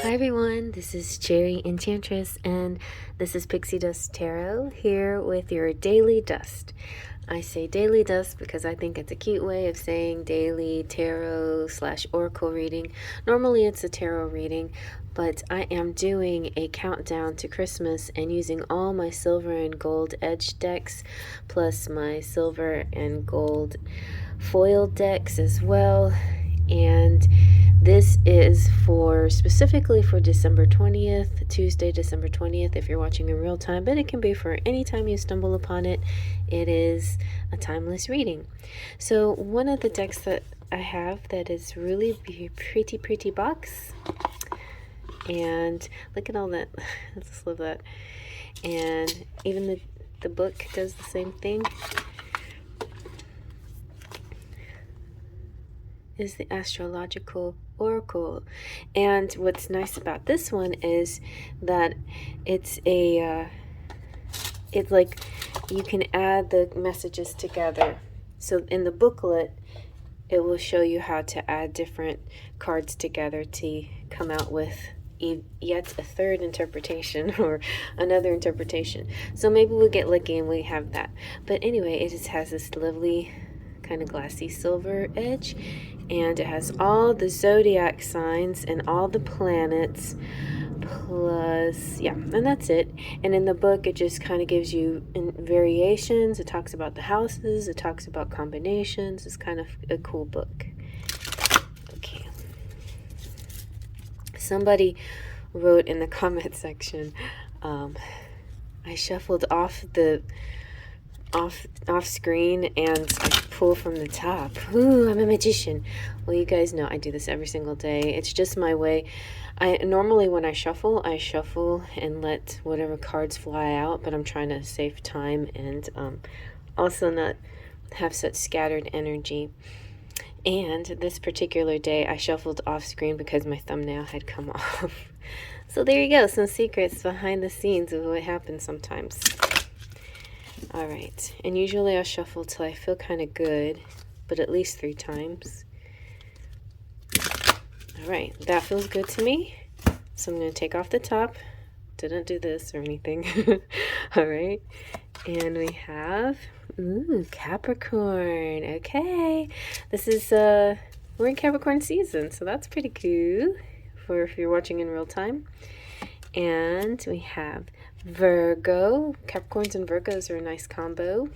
Hi everyone, this is Cherry Enchantress, and this is Pixie Dust Tarot here with your daily dust. I say daily dust because I think it's a cute way of saying daily tarot / oracle reading. Normally it's a tarot reading, but I am doing a countdown to Christmas and using all my silver and gold edge decks plus my silver and gold foil decks as well. And this is for specifically for December 20th, Tuesday, December 20th, if you're watching in real time, but it can be for any time you stumble upon it. It is a timeless reading. So one of the decks that I have that is really pretty box. And look at all that. I just love that. And even the book does the same thing. Is the Astrological Oracle. And what's nice about this one is that it's it's like you can add the messages together. So in the booklet, it will show you how to add different cards together to come out with yet a third interpretation or another interpretation. So maybe we'll get lucky and we have that. But anyway, it just has this lovely kind of glassy silver edge, and it has all the zodiac signs and all the planets plus, yeah, and that's it. And in the book it just kind of gives you variations. It talks about the houses, it talks about combinations. It's kind of a cool book. Okay, somebody wrote in the comment section, I shuffled off screen and I pull from the top. Ooh, I'm a magician. Well, you guys know I do this every single day. It's just my way. I normally, when I shuffle and let whatever cards fly out, but I'm trying to save time and also not have such scattered energy. And this particular day I shuffled off screen because my thumbnail had come off. So there you go, some secrets behind the scenes of what happens sometimes. All right, and usually I'll shuffle till I feel kind of good, but at least 3 times. All right, that feels good to me. So I'm going to take off the top. Didn't do this or anything. All right, and we have, ooh, Capricorn. Okay, this is, we're in Capricorn season, so that's pretty cool for if you're watching in real time. And we have Virgo. Capricorns and Virgos are a nice combo.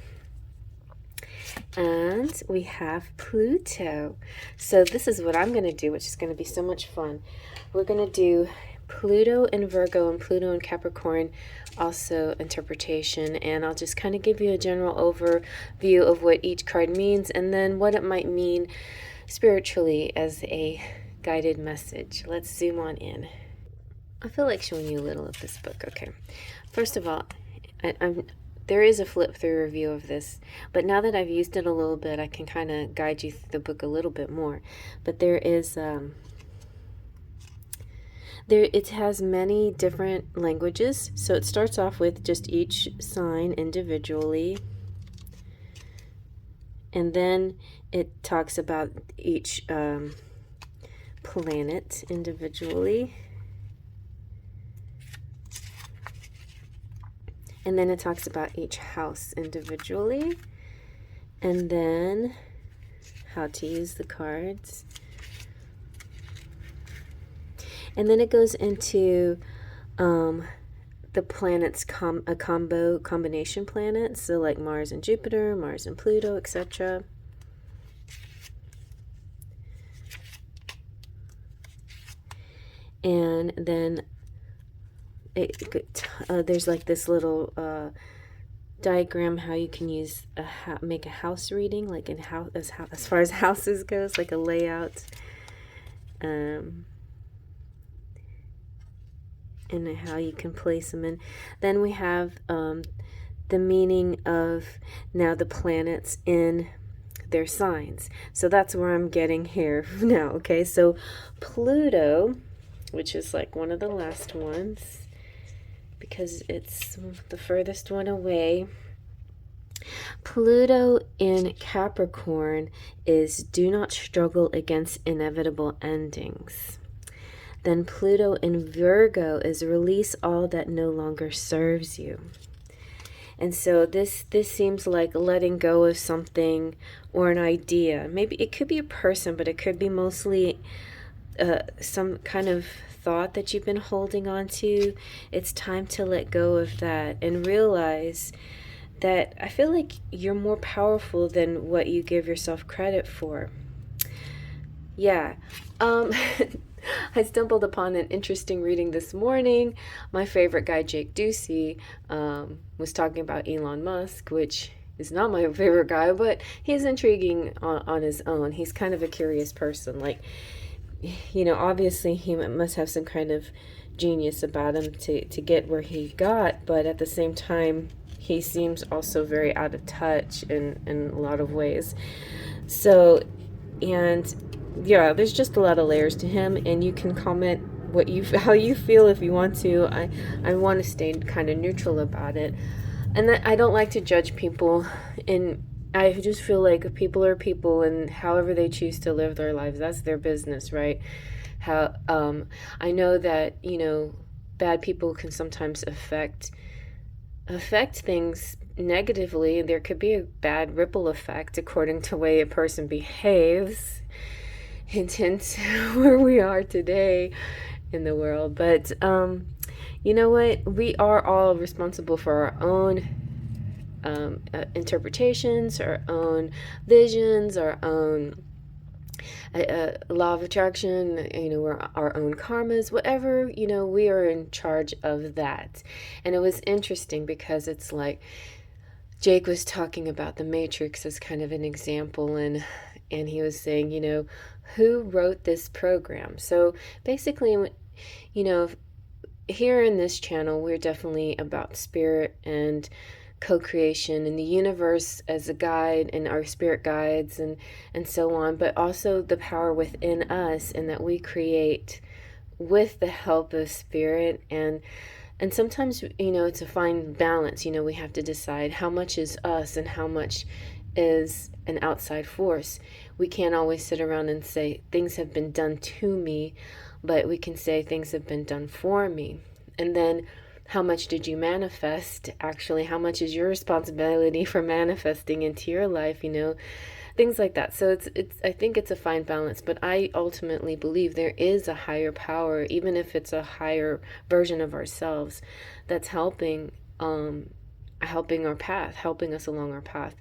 And we have Pluto. So this is what I'm going to do, which is going to be so much fun. We're going to do Pluto and Virgo and Pluto and Capricorn also interpretation, and I'll just kind of give you a general overview of what each card means and then what it might mean spiritually as a guided message. Let's zoom on in. I feel like showing you a little of this book. Okay, first of all, there is a flip through review of this, but now that I've used it a little bit, I can kind of guide you through the book a little bit more. But there is it has many different languages. So it starts off with just each sign individually, and then it talks about each planet individually. And then it talks about each house individually. And then how to use the cards. And then it goes into the planets, combination planets. So like Mars and Jupiter, Mars and Pluto, etc. And then there's like this little diagram how you can use make a house reading, like in as far as houses goes, like a layout, and how you can place them in. Then we have the meaning of now the planets in their signs. So that's where I'm getting here now. Okay, so Pluto, which is like one of the last ones, because it's the furthest one away. Pluto in Capricorn is do not struggle against inevitable endings. Then Pluto in Virgo is release all that no longer serves you. And so this seems like letting go of something or an idea. Maybe it could be a person, but it could be mostly some kind of thought that you've been holding on to. It's time to let go of that and realize that I feel like you're more powerful than what you give yourself credit for. Yeah. I stumbled upon an interesting reading this morning. My favorite guy, Jake Ducey, was talking about Elon Musk, which is not my favorite guy, but he's intriguing on his own. He's kind of a curious person. Like, obviously he must have some kind of genius about him to get where he got, but at the same time, he seems also very out of touch in a lot of ways. So, and yeah, there's just a lot of layers to him, and you can comment how you feel if you want to. I want to stay kind of neutral about it, and I don't like to judge people, and I just feel like people are people, and however they choose to live their lives, that's their business, right? I know that bad people can sometimes affect things negatively. There could be a bad ripple effect according to the way a person behaves. Hint, hint, where we are today in the world. But you know what? We are all responsible for our own interpretations, our own visions, our own law of attraction, our own karmas, whatever, we are in charge of that. And it was interesting because it's like Jake was talking about the Matrix as kind of an example, and he was saying, who wrote this program? So basically, here in this channel, we're definitely about spirit and co-creation and the universe as a guide and our spirit guides and so on, but also the power within us, and that we create with the help of spirit. And sometimes, it's a fine balance. We have to decide how much is us and how much is an outside force. We can't always sit around and say things have been done to me, but we can say things have been done for me. And then how much did you manifest? Actually, how much is your responsibility for manifesting into your life? Things like that. So it's I think it's a fine balance, but I ultimately believe there is a higher power, even if it's a higher version of ourselves, that's helping our path, helping us along our path.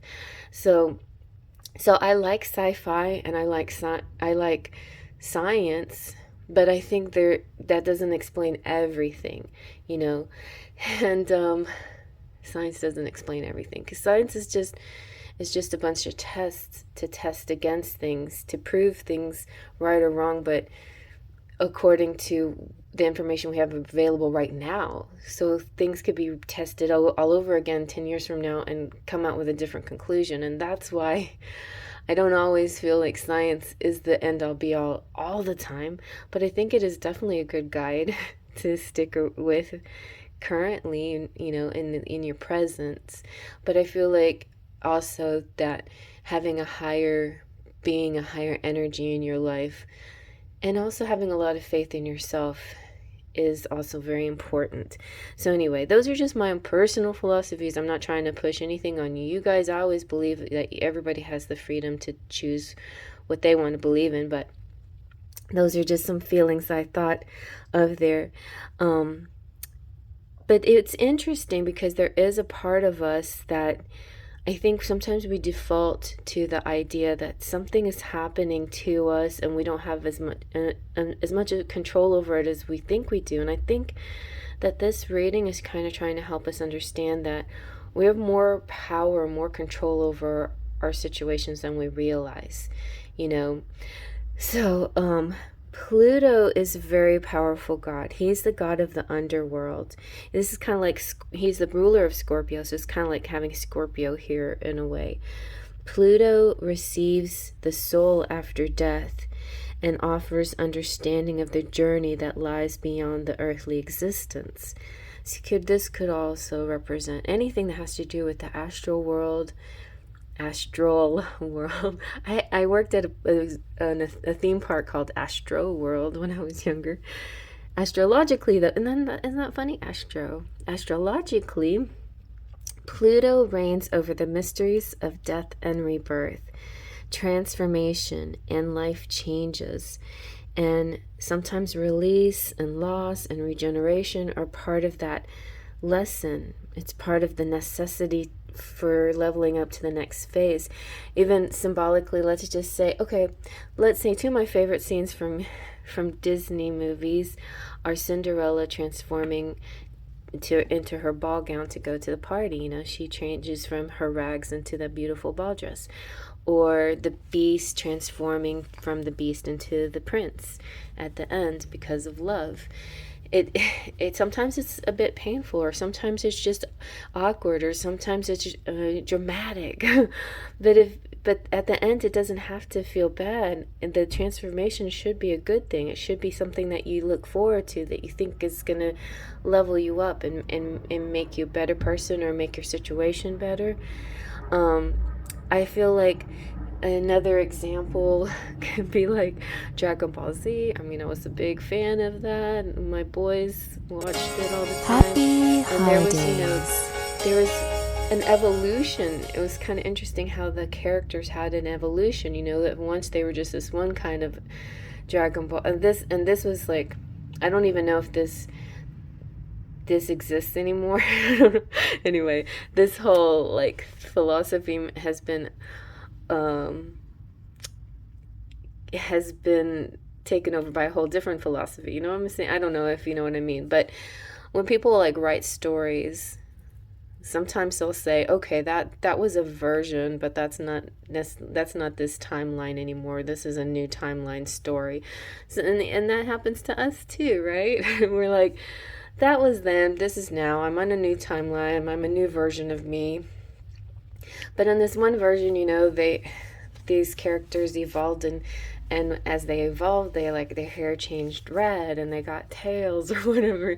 So I like sci-fi and I like science, but I think that doesn't explain everything, and science doesn't explain everything, because science is just a bunch of tests to test against things, to prove things right or wrong, but according to the information we have available right now. So things could be tested all over again 10 years from now and come out with a different conclusion. And that's why I don't always feel like science is the end all be all the time, but I think it is definitely a good guide to stick with currently, in your presence. But I feel like also that having a higher energy in your life, and also having a lot of faith in yourself, is also very important. So anyway, those are just my personal philosophies. I'm not trying to push anything on you. You guys, I always believe that everybody has the freedom to choose what they want to believe in, but those are just some feelings I thought of there. But it's interesting because there is a part of us that I think sometimes we default to the idea that something is happening to us and we don't have as much control over it as we think we do. And I think that this reading is kind of trying to help us understand that we have more power, more control over our situations than we realize, So, Pluto is a very powerful god. He's the god of the underworld. This is kind of like, he's the ruler of Scorpio, so it's kind of like having Scorpio here in a way. Pluto receives the soul after death and offers understanding of the journey that lies beyond the earthly existence. So this could also represent anything that has to do with the astral world, astral world. I worked at a theme park called Astro World when I was younger. Astrologically, though, and then isn't that funny? Astrologically, Pluto reigns over the mysteries of death and rebirth, transformation, and life changes. And sometimes release and loss and regeneration are part of that lesson. It's part of the necessity for leveling up to the next phase. Even symbolically, let's just say, okay, let's say two of my favorite scenes from Disney movies are Cinderella transforming into her ball gown to go to the party. You know, she changes from her rags into the beautiful ball dress. Or the beast transforming from the beast into the prince at the end because of love. It sometimes it's a bit painful, or sometimes it's just awkward, or sometimes it's dramatic. but at the end, it doesn't have to feel bad, and the transformation should be a good thing. It should be something that you look forward to, that you think is gonna level you up and make you a better person or make your situation better. I feel like another example could be like Dragon Ball Z. I mean, I was a big fan of that. My boys watched it all the time. Happy and there was an evolution. It was kind of interesting how the characters had an evolution. That once they were just this one kind of Dragon Ball, and this was like, I don't even know if this exists anymore. Anyway, this whole like philosophy has been taken over by a whole different philosophy. You know what I'm saying? I don't know if you know what I mean, but when people like write stories, sometimes they'll say, okay, that was a version, but that's not this timeline anymore. This is a new timeline story. So, and that happens to us too, right? We're like, that was then, this is now. I'm on a new timeline. I'm a new version of me. But in this one version, these characters evolved, and as they evolved, they like their hair changed red and they got tails or whatever.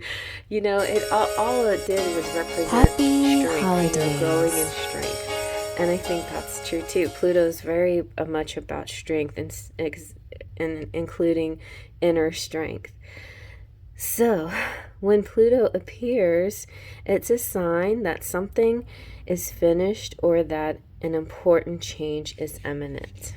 It all it did was represent Happy strength, holidays. growing in strength. And I think that's true too. Pluto's very much about strength and including inner strength. So, when Pluto appears, it's a sign that something is finished or that an important change is imminent.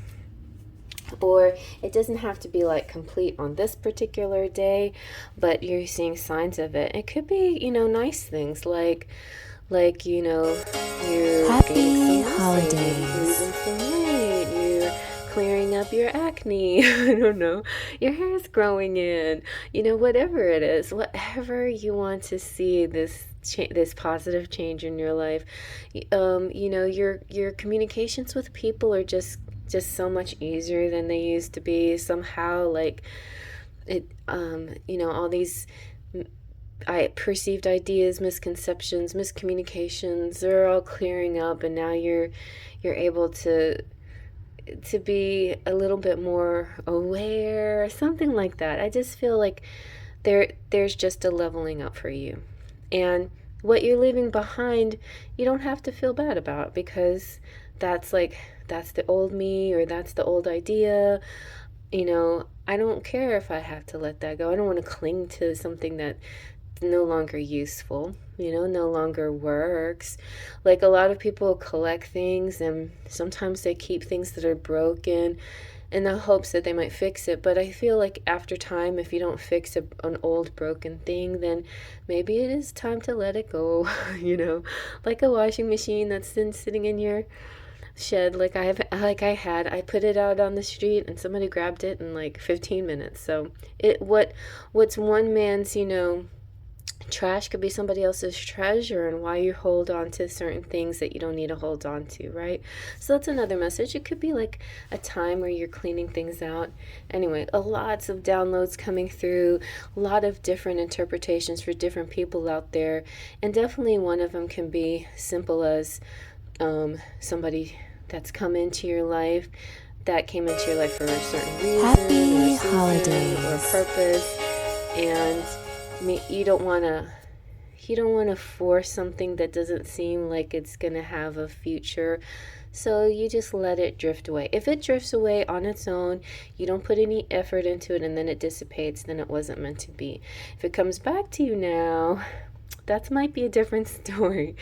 Or it doesn't have to be like complete on this particular day, but you're seeing signs of it. It could be, nice things like you're Happy gaining some holidays. muscle, losing some weight, you're clearing up your acne, I don't know, your hair's growing in, whatever it is, whatever you want to see this positive change in your life. Your communications with people are just so much easier than they used to be. Somehow, like it, all these perceived ideas, misconceptions, miscommunications, they're all clearing up, and now you're able to be a little bit more aware, something like that. I just feel like there's just a leveling up for you. And what you're leaving behind, you don't have to feel bad about, because that's the old me, or that's the old idea. I don't care if I have to let that go. I don't want to cling to something that's no longer useful, no longer works. Like, a lot of people collect things, and sometimes they keep things that are broken in the hopes that they might fix it. But I feel like after time, if you don't fix an old broken thing, then maybe it is time to let it go. Like a washing machine that's been sitting in your shed, I put it out on the street and somebody grabbed it in like 15 minutes. So what's one man's trash could be somebody else's treasure, and why you hold on to certain things that you don't need to hold on to, right? So that's another message. It could be like a time where you're cleaning things out. Anyway, lots of downloads coming through, a lot of different interpretations for different people out there, and definitely one of them can be simple as somebody that's come into your life, that came into your life for a certain reason, Happy or season, holidays. or purpose, and you don't want to force something that doesn't seem like it's going to have a future. So you just let it drift away. If it drifts away on its own, you don't put any effort into it and then it dissipates, then it wasn't meant to be. If it comes back to you now, that might be a different story.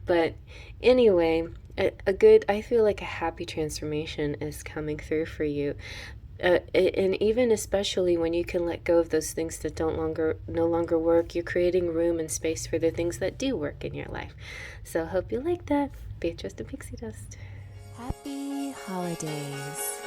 But anyway, a good, I feel like a happy transformation is coming through for you. And even especially when you can let go of those things that no longer work, you're creating room and space for the things that do work in your life. So hope you like that. Beatrice the Pixie Dust. Happy holidays.